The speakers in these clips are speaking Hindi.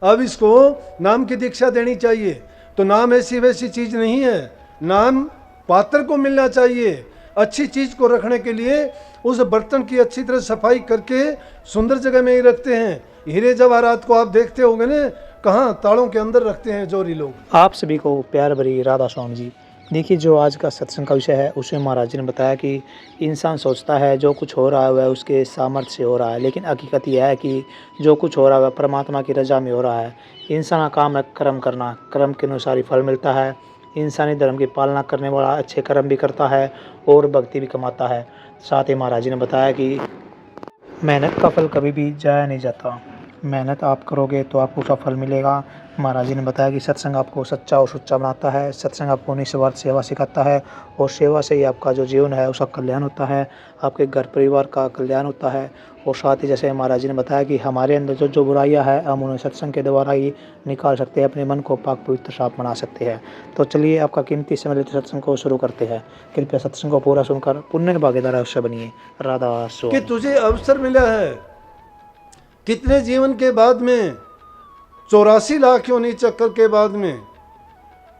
अब इसको नाम की दीक्षा देनी चाहिए। तो नाम ऐसी वैसी चीज़ नहीं है, नाम पात्र को मिलना चाहिए। अच्छी चीज़ को रखने के लिए उस बर्तन की अच्छी तरह सफाई करके सुंदर जगह में ही रखते हैं। हीरे जवाहरात को आप देखते होंगे ना, कहाँ तालों के अंदर रखते हैं जोरी लोग। आप सभी को प्यार भरी राधा स्वामी जी। देखिए, जो आज का सत्संग का विषय है उसमें महाराज जी ने बताया कि इंसान सोचता है जो कुछ हो रहा है वह उसके सामर्थ्य से हो रहा है, लेकिन हकीकत यह है कि जो कुछ हो रहा है वह परमात्मा की रजा में हो रहा है। इंसान का काम है कर्म करना, कर्म के अनुसार ही फल मिलता है। इंसानी धर्म की पालना करने वाला अच्छे कर्म भी करता है और भक्ति भी कमाता है। साथ ही महाराज जी ने बताया कि मेहनत का फल कभी भी जाया नहीं जाता। मेहनत आप करोगे तो आपको उसका फल मिलेगा। महाराज जी ने बताया कि सत्संग आपको सच्चा और सुच्चा बनाता है। सत्संग आपको निस्वार्थ सेवा सिखाता है और सेवा से ही आपका जो जीवन है उसका कल्याण होता है, आपके घर परिवार का कल्याण होता है। और साथ ही जैसे महाराज जी ने बताया कि हमारे अंदर जो बुराइयां हैं हम उन्हें सत्संग के द्वारा ही निकाल सकते हैं, अपने मन को पाक पवित्र साफ बना सकते हैं। तो चलिए, आपका कीमती समय लेते सत्संग को शुरू करते हैं। कृपया सत्संग को पूरा सुनकर पुण्य के भागीदार अवश्य बनिए। राधा कि स्वामी। तुझे अवसर मिला है कितने जीवन के बाद में, 84 लाख योनि चक्कर के बाद में,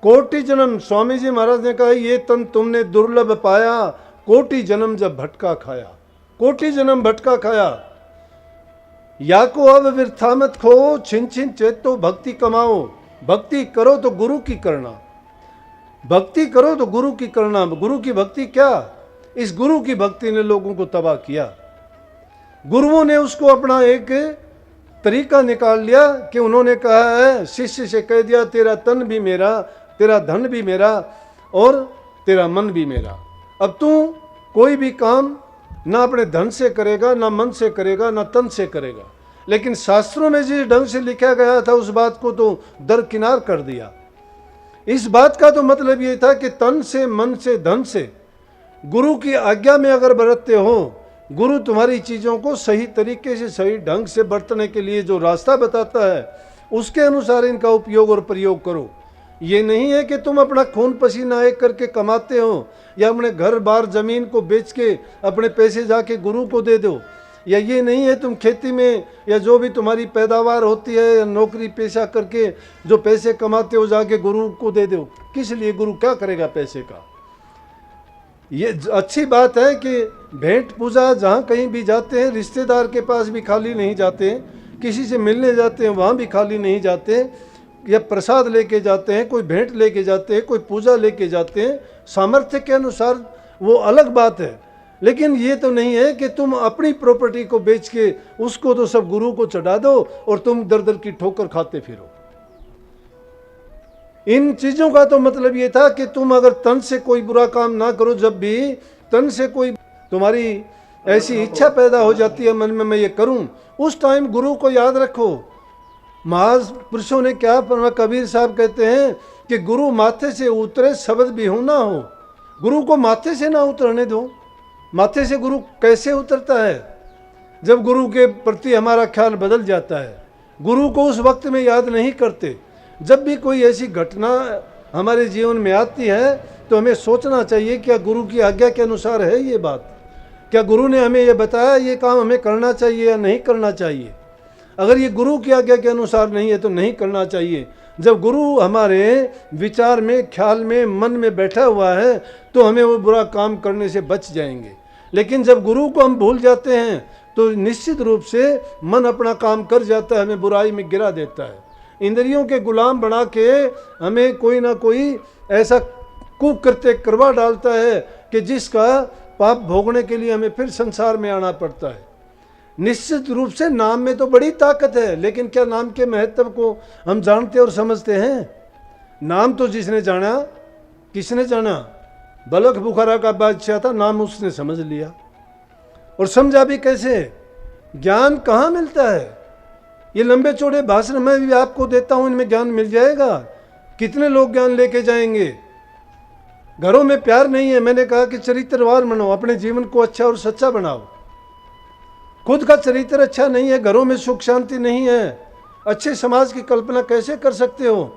कोटि जन्म। स्वामी जी महाराज ने कहा ये तन तुमने दुर्लभ पाया, कोटि जन्म जब भटका खाया। कोटि जन्म भटका खाया। या को अब वृथा मत खो, छिन छिन चेतो भक्ति कमाओ। भक्ति करो तो गुरु की करना, भक्ति करो तो गुरु की करना। गुरु की भक्ति क्या, इस गुरु की भक्ति ने लोगों को तबाह किया। गुरुओं ने उसको अपना एक तरीका निकाल लिया कि उन्होंने कहा है, शिष्य से कह दिया तेरा तन भी मेरा, तेरा धन भी मेरा और तेरा मन भी मेरा। अब तू कोई भी काम ना अपने धन से करेगा, ना मन से करेगा, ना तन से करेगा। लेकिन शास्त्रों में जिस ढंग से लिखा गया था उस बात को तो दरकिनार कर दिया। इस बात का तो मतलब ये था कि तन से, मन से, धन से गुरु की आज्ञा में अगर बरतते हो, गुरु तुम्हारी चीज़ों को सही तरीके से, सही ढंग से बरतने के लिए जो रास्ता बताता है उसके अनुसार इनका उपयोग और प्रयोग करो। ये नहीं है कि तुम अपना खून पसीना एक करके कमाते हो या अपने घर बार जमीन को बेच के अपने पैसे जाके गुरु को दे दो, या ये नहीं है तुम खेती में या जो भी तुम्हारी पैदावार होती है या नौकरी पेशा करके जो पैसे कमाते हो जाके गुरु को दे दो। किस लिए, गुरु क्या करेगा पैसे का। ये अच्छी बात है कि भेंट पूजा जहाँ कहीं भी जाते हैं, रिश्तेदार के पास भी खाली नहीं जाते, किसी से मिलने जाते हैं वहाँ भी खाली नहीं जाते, या प्रसाद लेके जाते हैं, कोई भेंट लेके जाते हैं, कोई पूजा लेके जाते हैं, सामर्थ्य के अनुसार, वो अलग बात है। लेकिन ये तो नहीं है कि तुम अपनी प्रॉपर्टी को बेच के उसको तो सब गुरु को चढ़ा दो और तुम दर दर की ठोकर खाते फिरो। इन चीज़ों का तो मतलब ये था कि तुम अगर तन से कोई बुरा काम ना करो, जब भी तन से कोई तुम्हारी ऐसी इच्छा पैदा हो जाती है मन में मैं ये करूं, उस टाइम गुरु को याद रखो। महापुरुषों ने क्या फरमाया, कबीर साहब कहते हैं कि गुरु माथे से उतरे शब्द भी हो ना हो। गुरु को माथे से ना उतरने दो। माथे से गुरु कैसे उतरता है, जब गुरु के प्रति हमारा ख्याल बदल जाता है। गुरु को उस वक्त में याद नहीं करते। जब भी कोई ऐसी घटना हमारे जीवन में आती है तो हमें सोचना चाहिए क्या गुरु की आज्ञा के अनुसार है ये बात, क्या गुरु ने हमें ये बताया ये काम हमें करना चाहिए या नहीं करना चाहिए। अगर ये गुरु की आज्ञा के अनुसार नहीं है तो नहीं करना चाहिए। जब गुरु हमारे विचार में, ख्याल में, मन में बैठा हुआ है तो हमें वो बुरा काम करने से बच जाएंगे। लेकिन जब गुरु को हम भूल जाते हैं तो निश्चित रूप से मन अपना काम कर जाता है, हमें बुराई में गिरा देता है। इंद्रियों के गुलाम बना के हमें कोई ना कोई ऐसा कुकृत्य करवा डालता है कि जिसका पाप भोगने के लिए हमें फिर संसार में आना पड़ता है। निश्चित रूप से नाम में तो बड़ी ताकत है, लेकिन क्या नाम के महत्व को हम जानते और समझते हैं। नाम तो जिसने जाना, किसने जाना, बलख बुखारा का बादशाह था, नाम उसने समझ लिया। और समझा भी कैसे, ज्ञान कहाँ मिलता है। ये लंबे चौड़े भाषण मैं भी आपको देता हूँ, इनमें ज्ञान मिल जाएगा। कितने लोग ज्ञान लेके जाएंगे। घरों में प्यार नहीं है, मैंने कहा कि चरित्रवान बनो, अपने जीवन को अच्छा और सच्चा बनाओ। खुद का चरित्र अच्छा नहीं है, घरों में सुख शांति नहीं है, अच्छे समाज की कल्पना कैसे कर सकते हो।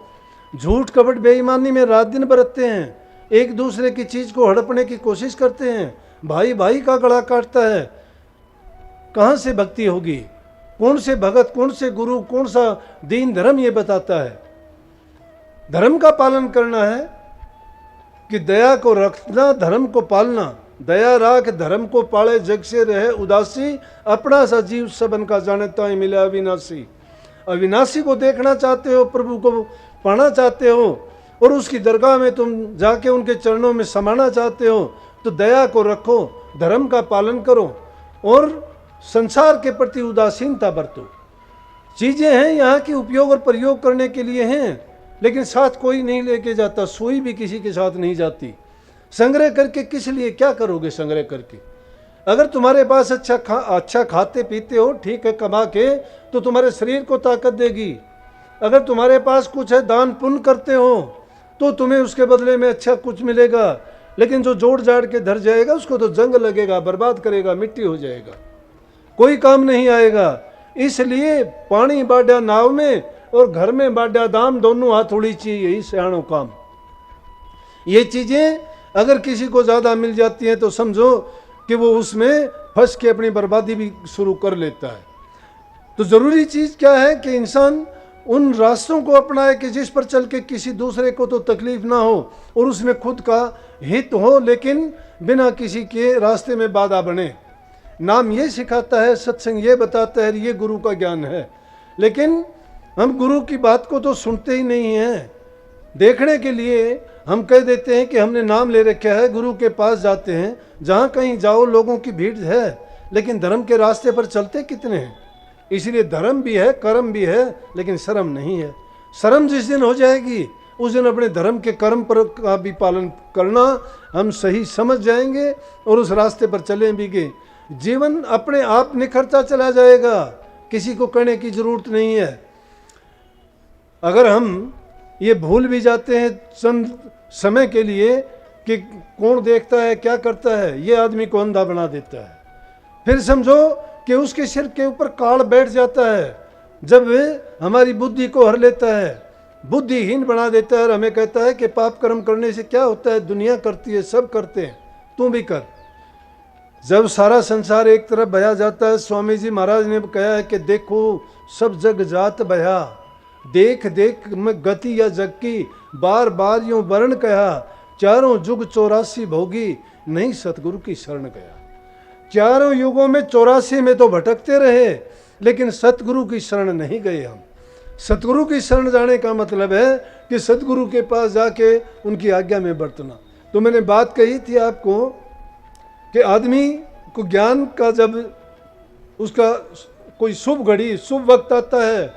झूठ कपट बेईमानी में रात दिन बरतते हैं, एक दूसरे की चीज को हड़पने की कोशिश करते हैं, भाई भाई का गला काटता है। कहाँ से भक्ति होगी। कौन से भगत, कौन से गुरु, कौन सा दीन धर्म ये बताता है। धर्म का पालन करना है कि दया को रखना, धर्म को पालना। दया राख धर्म को पाले, जग से रहे उदासी, अपना सा जीव सबन का जाने ताई मिले अविनाशी। अविनाशी को देखना चाहते हो, प्रभु को पाना चाहते हो और उसकी दरगाह में तुम जाके उनके चरणों में समाना चाहते हो, तो दया को रखो, धर्म का पालन करो और संसार के प्रति उदासीनता बरतो। चीज़ें हैं यहाँ की उपयोग और प्रयोग करने के लिए हैं, लेकिन साथ कोई नहीं लेके जाता, सुई भी किसी के साथ नहीं जाती। संग्रह करके किस लिए, क्या करोगे संग्रह करके? अगर तुम्हारे पास अच्छा खाते पीते हो, ठीक है, कमा के, तो तुम्हारे शरीर को ताकत देगी। अगर तुम्हारे पास कुछ है, दान पुण्य करते हो, तो तुम्हें उसके बदले में अच्छा कुछ मिलेगा। लेकिन जो जोड़ जाड़ के धर जाएगा उसको तो जंग लगेगा, बर्बाद करेगा, मिट्टी हो जाएगा, कोई काम नहीं आएगा। इसलिए पानी बाड्या नाव में और घर में बाड्या दाम, दोनों हाथ होनी चाहिए, यही सियाणों काम। ये चीज़ें अगर किसी को ज़्यादा मिल जाती हैं तो समझो कि वो उसमें फंस के अपनी बर्बादी भी शुरू कर लेता है। तो ज़रूरी चीज़ क्या है कि इंसान उन रास्तों को अपनाए कि जिस पर चल के किसी दूसरे को तो तकलीफ ना हो और उसमें खुद का हित हो, लेकिन बिना किसी के रास्ते में बाधा बने। नाम ये सिखाता है, सत्संग ये बताता है, ये गुरु का ज्ञान है। लेकिन हम गुरु की बात को तो सुनते ही नहीं हैं। देखने के लिए हम कह देते हैं कि हमने नाम ले रखा है, गुरु के पास जाते हैं, जहाँ कहीं जाओ लोगों की भीड़ है, लेकिन धर्म के रास्ते पर चलते कितने हैं। इसलिए धर्म भी है, कर्म भी है, लेकिन शर्म नहीं है। शर्म जिस दिन हो जाएगी उस दिन अपने धर्म के कर्म पर का भी पालन करना हम सही समझ जाएंगे और उस रास्ते पर चलें भी गए। जीवन अपने आप निखरता चला जाएगा, किसी को कहने की जरूरत नहीं है। अगर हम ये भूल भी जाते हैं चंद समय के लिए कि कौन देखता है, क्या करता है, ये आदमी को अंधा बना देता है। फिर समझो कि उसके सिर के ऊपर काल बैठ जाता है, जब हमारी बुद्धि को हर लेता है, बुद्धिहीन बना देता है और हमें कहता है कि पाप कर्म करने से क्या होता है, दुनिया करती है, सब करते हैं, तू भी कर। जब सारा संसार एक तरफ बहा जाता है, स्वामी जी महाराज ने कहा है कि देखो सब जग जात बहा, देख देख में गति या जग की, बार बार यूं वर्ण कहा, चारों जुग 84 भोगी, नहीं सतगुरु की शरण गया। चारों युगों में 84 में तो भटकते रहे, लेकिन सतगुरु की शरण नहीं गए हम। सतगुरु की शरण जाने का मतलब है कि सतगुरु के पास जाके उनकी आज्ञा में बरतना। तो मैंने बात कही थी आपको कि आदमी को ज्ञान का जब उसका कोई शुभ घड़ी, शुभ वक्त आता है,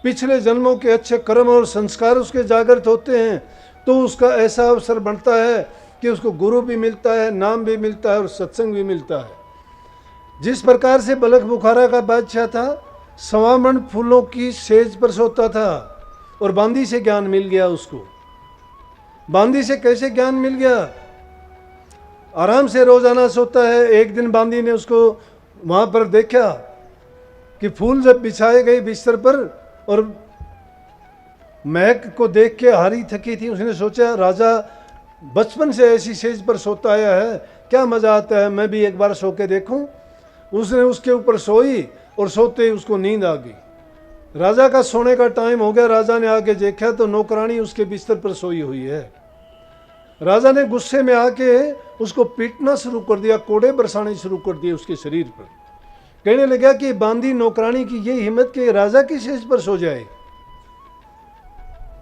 पिछले जन्मों के अच्छे कर्म और संस्कार उसके जागृत होते हैं, तो उसका ऐसा अवसर बनता है कि उसको गुरु भी मिलता है, नाम भी मिलता है और सत्संग भी मिलता है। जिस प्रकार से बलख बुखारा का बादशाह था, सवामण फूलों की सेज पर सोता था और बांदी से ज्ञान मिल गया उसको। बांदी से कैसे ज्ञान मिल गया? आराम से रोजाना सोता है। एक दिन बांदी ने उसको वहाँ पर देखा कि फूल जब बिछाए गए बिस्तर पर और महक को देख के हारी थकी थी, उसने सोचा राजा बचपन से ऐसी सेज पर सोता आया है, क्या मज़ा आता है, मैं भी एक बार सो के देखूं। उसने उसके ऊपर सोई और सोते ही उसको नींद आ गई। राजा का सोने का टाइम हो गया। राजा ने आके देखा तो नौकरानी उसके बिस्तर पर सोई हुई है। राजा ने गुस्से में आके उसको पीटना शुरू कर दिया, कोड़े बरसाने शुरू कर दिए उसके शरीर पर। कहने लगा कि बांदी नौकरानी की ये हिम्मत कि राजा की सेज पर सो जाए।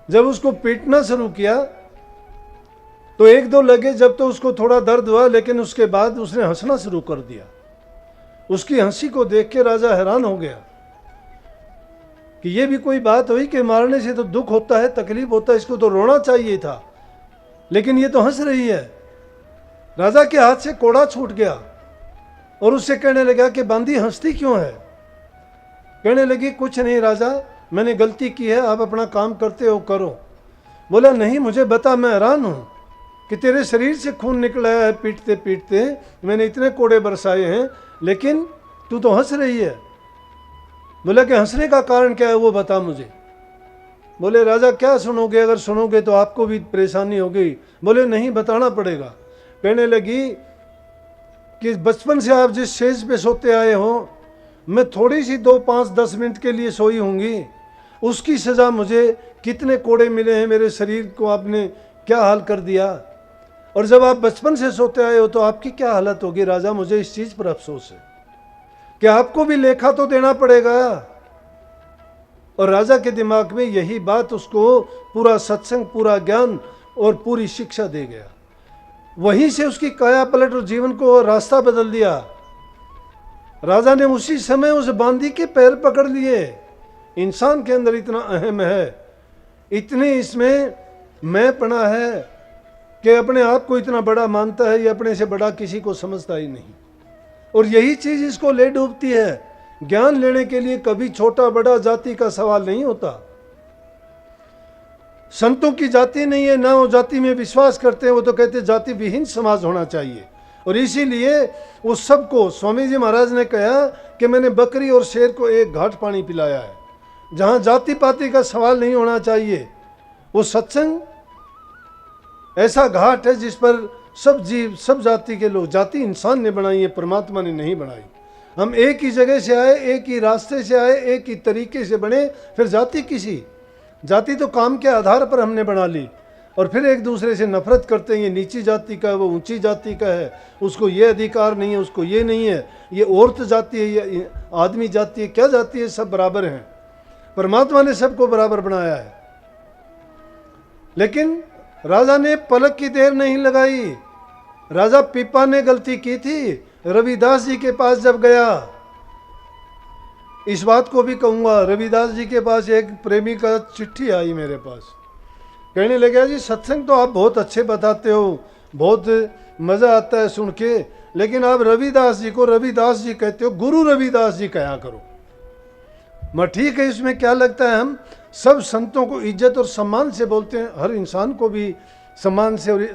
जब उसको पीटना शुरू किया तो एक दो लगे, जब तो उसको थोड़ा दर्द हुआ, लेकिन उसके बाद उसने हंसना शुरू कर दिया। उसकी हंसी को देख के राजा हैरान हो गया कि ये भी कोई बात हुई कि मारने से तो दुख होता है, तकलीफ होता है, इसको तो रोना चाहिए था, लेकिन ये तो हंस रही है। राजा के हाथ से कोड़ा छूट गया और उससे कहने लगा कि बांदी हंसती क्यों है? कहने लगी कुछ नहीं राजा, मैंने गलती की है, आप अपना काम करते हो करो। बोला नहीं, मुझे बता, मैं हैरान हूँ कि तेरे शरीर से खून निकला है पीटते पीटते, मैंने इतने कोड़े बरसाए हैं, लेकिन तू तो हंस रही है। बोला कि हंसने का कारण क्या है वो बता मुझे। बोले राजा क्या सुनोगे, अगर सुनोगे तो आपको भी परेशानी होगी। बोले नहीं, बताना पड़ेगा। कहने लगी कि बचपन से आप जिस सेज पे सोते आए हो मैं थोड़ी सी 2, 5, 10 मिनट के लिए सोई होंगी, उसकी सज़ा मुझे कितने कोड़े मिले हैं, मेरे शरीर को आपने क्या हाल कर दिया। और जब आप बचपन से सोते आए हो तो आपकी क्या हालत होगी। राजा, मुझे इस चीज़ पर अफसोस है कि आपको भी लेखा तो देना पड़ेगा। और राजा के दिमाग में यही बात उसको पूरा सत्संग, पूरा ज्ञान और पूरी शिक्षा दे गया। वहीं से उसकी काया पलट और जीवन को रास्ता बदल दिया। राजा ने उसी समय उस बांदी के पैर पकड़ लिए। इंसान के अंदर इतना अहम है, इतनी इसमें मैंपना है कि अपने आप को इतना बड़ा मानता है, ये अपने से बड़ा किसी को समझता ही नहीं। और यही चीज इसको ले डूबती है। ज्ञान लेने के लिए कभी छोटा बड़ा जाति का सवाल नहीं होता। संतों की जाति नहीं है, ना वो जाति में विश्वास करते हैं, वो तो कहते जाति विहीन समाज होना चाहिए। और इसीलिए उस सबको स्वामी जी महाराज ने कहा कि मैंने बकरी और शेर को एक घाट पानी पिलाया है, जहां जाति पाति का सवाल नहीं होना चाहिए। वो सत्संग ऐसा घाट है जिस पर सब जीव, सब जाति के लोग, जाति इंसान ने बनाई है, परमात्मा ने नहीं बनाई। हम एक ही जगह से आए, एक ही रास्ते से आए, एक ही तरीके से बने, फिर जाति किसी, जाति तो काम के आधार पर हमने बना ली। और फिर एक दूसरे से नफरत करते हैं, ये नीची जाति का है, वो ऊंची जाति का है, उसको ये अधिकार नहीं है, उसको ये नहीं है, ये औरत जाति है, ये आदमी जाति है, क्या जाति है, सब बराबर हैं। परमात्मा ने सबको बराबर बनाया है। लेकिन राजा ने पलक की देर नहीं लगाई। राजा पीपा ने गलती की थी। रविदास जी के पास जब गया, इस बात को भी कहूँगा, रविदास जी के पास एक प्रेमी का चिट्ठी आई मेरे पास, कहने लगा जी सत्संग तो आप बहुत अच्छे बताते हो, बहुत मज़ा आता है सुन के, लेकिन आप रविदास जी को रविदास जी कहते हो, गुरु रविदास जी कहा करो। मैं ठीक है, इसमें क्या लगता है, हम सब संतों को इज्जत और सम्मान से बोलते हैं, हर इंसान को भी सम्मान से और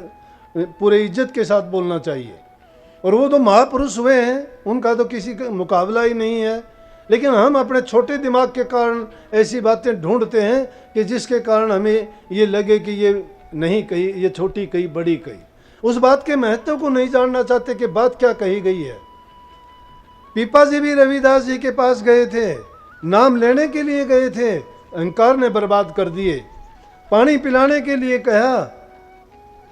पूरे इज्जत के साथ बोलना चाहिए। और वो तो महापुरुष हुए हैं, उनका तो किसी का मुकाबला ही नहीं है। लेकिन हम अपने छोटे दिमाग के कारण ऐसी बातें ढूंढते हैं कि जिसके कारण हमें ये लगे कि ये नहीं कही, ये छोटी कही, बड़ी कही। उस बात के महत्व को नहीं जानना चाहते कि बात क्या कही गई है। पीपा जी भी रविदास जी के पास गए थे, नाम लेने के लिए गए थे, अहंकार ने बर्बाद कर दिए। पानी पिलाने के लिए कहा,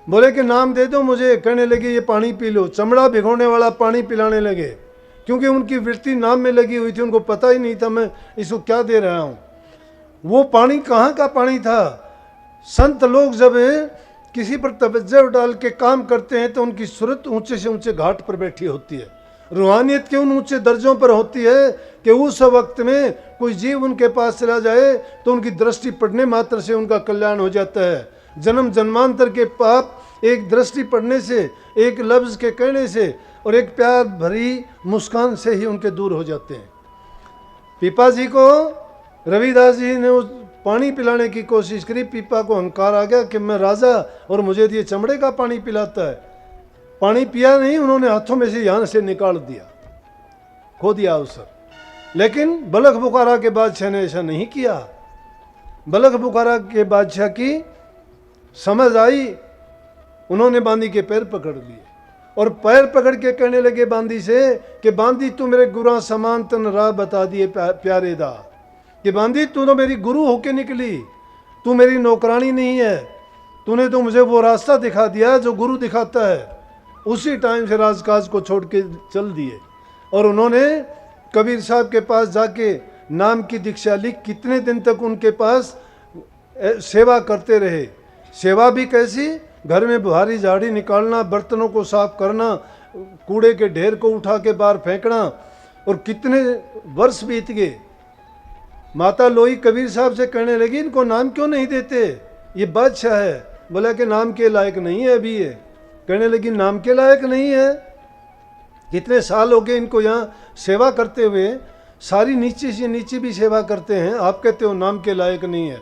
बोले कि नाम दे दो मुझे, कहने लगे ये पानी पी लो। चमड़ा भिगोने वाला पानी पिलाने लगे, क्योंकि उनकी वृत्ति नाम में लगी हुई थी, उनको पता ही नहीं था मैं इसको क्या दे रहा हूँ। वो पानी कहाँ का पानी था। संत लोग जब किसी पर तवज्जो डाल के काम करते हैं तो उनकी सूरत ऊंचे से ऊंचे घाट पर बैठी होती है, रूहानियत के उन ऊंचे दर्जों पर होती है कि उस वक्त में कोई जीव उनके पास चला जाए तो उनकी दृष्टि पड़ने मात्र से उनका कल्याण हो जाता है। जन्म जन्मांतर के पाप एक दृष्टि पड़ने से, एक लफ्ज़ के कहने से और एक प्यार भरी मुस्कान से ही उनके दूर हो जाते हैं। पीपा जी को रविदास जी ने उस पानी पिलाने की कोशिश करी। पीपा को अहंकार आ गया कि मैं राजा और मुझे ये चमड़े का पानी पिलाता है। पानी पिया नहीं, उन्होंने हाथों में से यहाँ से निकाल दिया, खो दिया अवसर। लेकिन बलख बुखारा के बादशाह ने ऐसा नहीं किया। बलख बुखारा के बादशाह की समझ आई, उन्होंने बांदी के पैर पकड़ लिए और पैर पकड़ के कहने लगे बांदी से कि बांदी तू मेरे गुरा समान तन राह बता दिए प्यारे दा, कि बांदी तू तो मेरी गुरु होके निकली, तू मेरी नौकरानी नहीं है, तूने तो मुझे वो रास्ता दिखा दिया जो गुरु दिखाता है। उसी टाइम से राजकाज को छोड़ के चल दिए और उन्होंने कबीर साहब के पास जाके नाम की दीक्षा ली। कितने दिन तक उनके पास सेवा करते रहे। सेवा भी कैसी, घर में भारी झाड़ी निकालना, बर्तनों को साफ करना, कूड़े के ढेर को उठा के बाहर फेंकना। और कितने वर्ष बीत गए। माता लोई कबीर साहब से कहने लगी इनको नाम क्यों नहीं देते, ये बादशाह है। बोला कि नाम के लायक नहीं है अभी ये। कहने लगी नाम के लायक नहीं है, कितने साल हो गए इनको यहाँ सेवा करते हुए, सारी नीचे से नीचे भी सेवा करते हैं, आप कहते हो नाम के लायक नहीं है।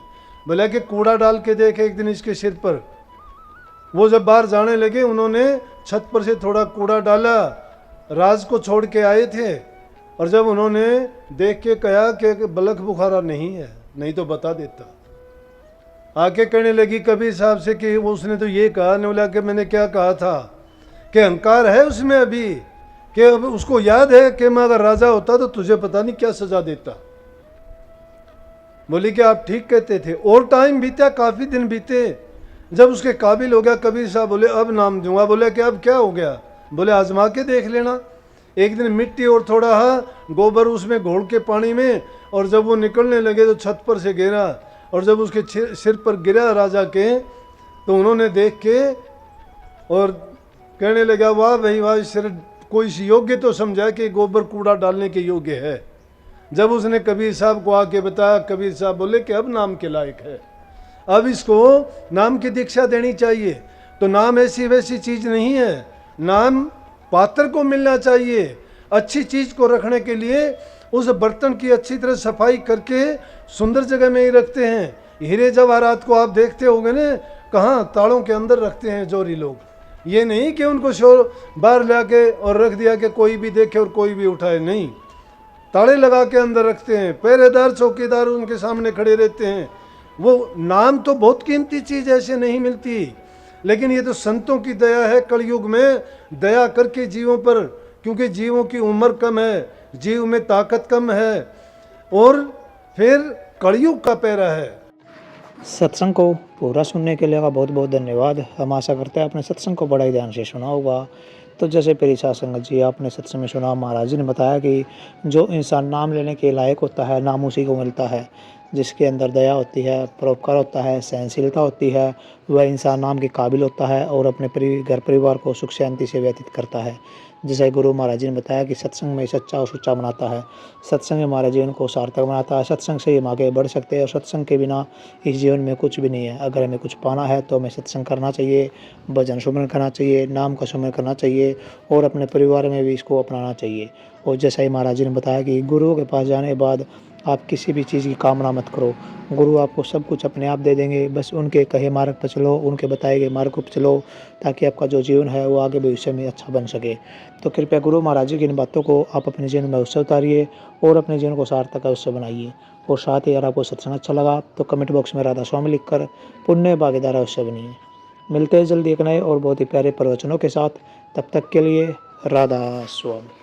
बोला कि कूड़ा डाल के देखे एक दिन इसके सिर पर। वो जब बाहर जाने लगे, उन्होंने छत पर से थोड़ा कूड़ा डाला, राज को छोड़ के आए थे। और जब उन्होंने देख के कहा कि बलख बुखारा नहीं है, नहीं तो बता देता। आके कहने लगी कबीर साहब से कि वो उसने तो ये कहा। ने बोला कि मैंने क्या कहा था, कि अहंकार है उसमें अभी, कि अब उसको याद है कि मैं अगर राजा होता तो तुझे पता नहीं क्या सजा देता। बोली कि आप ठीक कहते थे। और टाइम बीता, काफ़ी दिन बीते, जब उसके काबिल हो गया कबीर साहब बोले अब नाम दूंगा। बोले कि अब क्या हो गया? बोले आजमा के देख लेना। एक दिन मिट्टी और थोड़ा गोबर उसमें घोल के पानी में, और जब वो निकलने लगे तो छत पर से गिरा, और जब उसके सिर पर गिरा राजा के, तो उन्होंने देख के और कहने लगा वाह भाई वाह, सिर कोई योग्य तो समझा कि गोबर कूड़ा डालने के योग्य है। जब उसने कबीर साहब को आके बताया, कबीर साहब बोले कि अब नाम के लायक है, अब इसको नाम की दीक्षा देनी चाहिए। तो नाम ऐसी वैसी चीज़ नहीं है, नाम पात्र को मिलना चाहिए। अच्छी चीज़ को रखने के लिए उस बर्तन की अच्छी तरह सफाई करके सुंदर जगह में ही रखते हैं। हीरे जवाहरात को आप देखते होंगे ना, कहाँ तालों के अंदर रखते हैं जोरी लोग। ये नहीं कि उनको शोर बाहर ला के और रख दिया कि कोई भी देखे और कोई भी उठाए, नहीं, ताले लगा के अंदर रखते हैं। पहरेदार चौकीदार उनके सामने खड़े रहते हैं। वो नाम तो बहुत कीमती चीज़ ऐसे नहीं मिलती, लेकिन ये तो संतों की दया है। कलयुग में दया करके जीवों पर, क्योंकि जीवों की उम्र कम है, जीव में ताकत कम है, और फिर कलयुग का पैरा है। सत्संग को पूरा सुनने के लिए बहुत बहुत धन्यवाद। हम आशा करते हैं आपने सत्संग को बड़ा ही ध्यान से सुना होगा। तो जैसे प्रिय साध संगत जी, आपने सत्संग में सुना, महाराज जी ने बताया कि जो इंसान नाम लेने के लायक होता है, नाम उसी को मिलता है जिसके अंदर दया होती है, परोपकार होता है, सहनशीलता होती है। वह इंसान नाम के काबिल होता है और अपने घर परिवार को सुख शांति से व्यतीत करता है। जैसे गुरु महाराज जी ने बताया कि सत्संग में सच्चा और सुच्चा बनाता है, सत्संग में हमारे जीवन को सार्थक बनाता है। सत्संग से हम आगे बढ़ सकते हैं, और सत्संग के बिना इस जीवन में कुछ भी नहीं है। अगर हमें कुछ पाना है तो हमें सत्संग करना चाहिए, भजन सुमरन करना चाहिए, नाम का सुमरन करना चाहिए, और अपने परिवार में भी इसको अपनाना चाहिए। और जैसा ही महाराज जी ने बताया कि गुरुओं के पास जाने के बाद आप किसी भी चीज़ की कामना मत करो, गुरु आपको सब कुछ अपने आप दे देंगे। बस उनके कहे मार्ग पर चलो, उनके बताए गए मार्ग पर चलो, ताकि आपका जो जीवन है वो आगे भविष्य में अच्छा बन सके। तो कृपया गुरु महाराज जी की इन बातों को आप अपने जीवन में अवश्य उतारिए और अपने जीवन को सार्थक अवश्य बनाइए। और साथ ही अगर आपको सत्संग अच्छा लगा तो कमेंट बॉक्स में राधा स्वामी लिखकर पुण्य भागीदार अवश्य बनिए। मिलते हैं जल्दी एक नए और बहुत ही प्यारे प्रवचनों के साथ। तब तक के लिए राधा स्वामी।